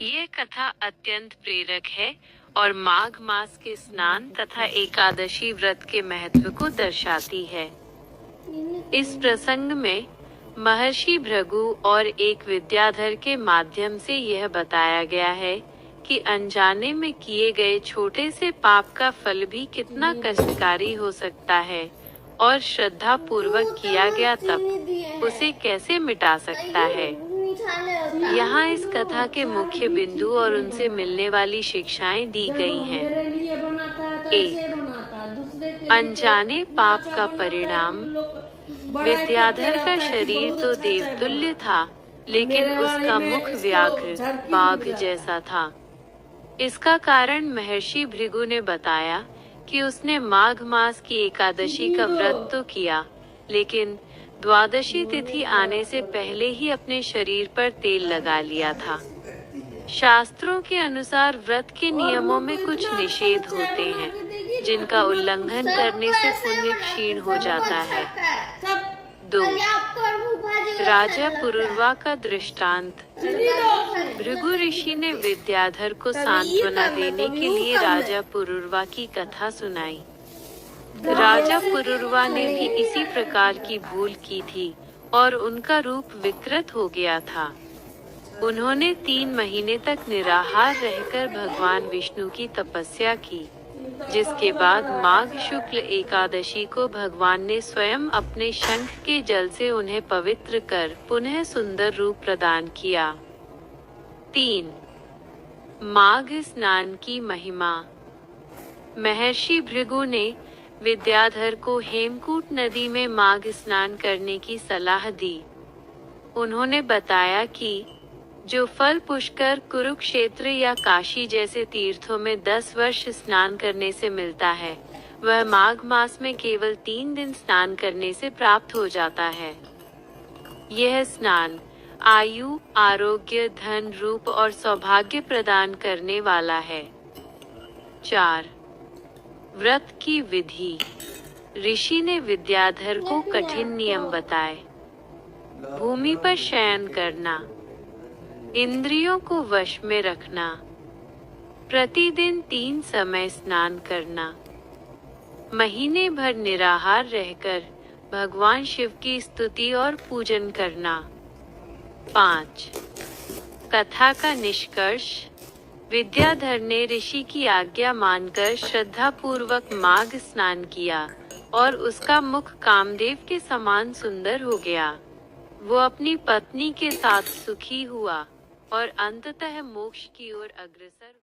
ये कथा अत्यंत प्रेरक है और माघ मास के स्नान तथा एकादशी व्रत के महत्व को दर्शाती है। इस प्रसंग में महर्षि भृगु और एक विद्याधर के माध्यम से यह बताया गया है कि अनजाने में किए गए छोटे से पाप का फल भी कितना कष्टकारी हो सकता है और श्रद्धा पूर्वक किया गया तप उसे कैसे मिटा सकता है। यहाँ इस कथा के मुख्य बिंदु और उनसे मिलने वाली शिक्षाएं दी गई हैं। 1. अनजाने पाप का परिणाम। विद्याधर का शरीर तो देवतुल्य था, लेकिन उसका मुख व्याघ्र बाघ जैसा था। इसका कारण महर्षि भृगु ने बताया कि उसने माघ मास की एकादशी का व्रत तो किया, लेकिन द्वादशी तिथि आने से पहले ही अपने शरीर पर तेल लगा लिया था। शास्त्रों के अनुसार व्रत के नियमों में कुछ निषेध होते हैं, जिनका उल्लंघन करने से पुण्य क्षीण हो जाता है। 2. राजा पुरुरवा का दृष्टांत। भृगु ऋषि ने विद्याधर को सांत्वना देने के लिए राजा पुरुरवा की कथा सुनाई। राजा पुरुरवा ने भी इसी प्रकार की भूल की थी और उनका रूप विकृत हो गया था। उन्होंने 3 महीने तक निराहार रहकर भगवान विष्णु की तपस्या की, जिसके बाद माघ शुक्ल एकादशी को भगवान ने स्वयं अपने शंख के जल से उन्हें पवित्र कर पुनः सुंदर रूप प्रदान किया। 3. माघ स्नान की महिमा। महर्षि भृगु ने विद्याधर को हेमकूट नदी में माघ स्नान करने की सलाह दी। उन्होंने बताया कि जो फल पुष्कर, कुरुक्षेत्र या काशी जैसे तीर्थों में 10 वर्ष स्नान करने से मिलता है, वह माघ मास में केवल 3 दिन स्नान करने से प्राप्त हो जाता है। यह स्नान आयु, आरोग्य, धन, रूप और सौभाग्य प्रदान करने वाला है। 4. व्रत की विधि। ऋषि ने विद्याधर को कठिन नियम बताए। भूमि पर शयन करना, इंद्रियों को वश में रखना, प्रतिदिन 3 समय स्नान करना, महीने भर निराहार रहकर भगवान शिव की स्तुति और पूजन करना। 5. कथा का निष्कर्ष। विद्याधर ने ऋषि की आज्ञा मानकर श्रद्धा पूर्वक माघ स्नान किया और उसका मुख कामदेव के समान सुंदर हो गया। वो अपनी पत्नी के साथ सुखी हुआ और अंततः मोक्ष की ओर अग्रसर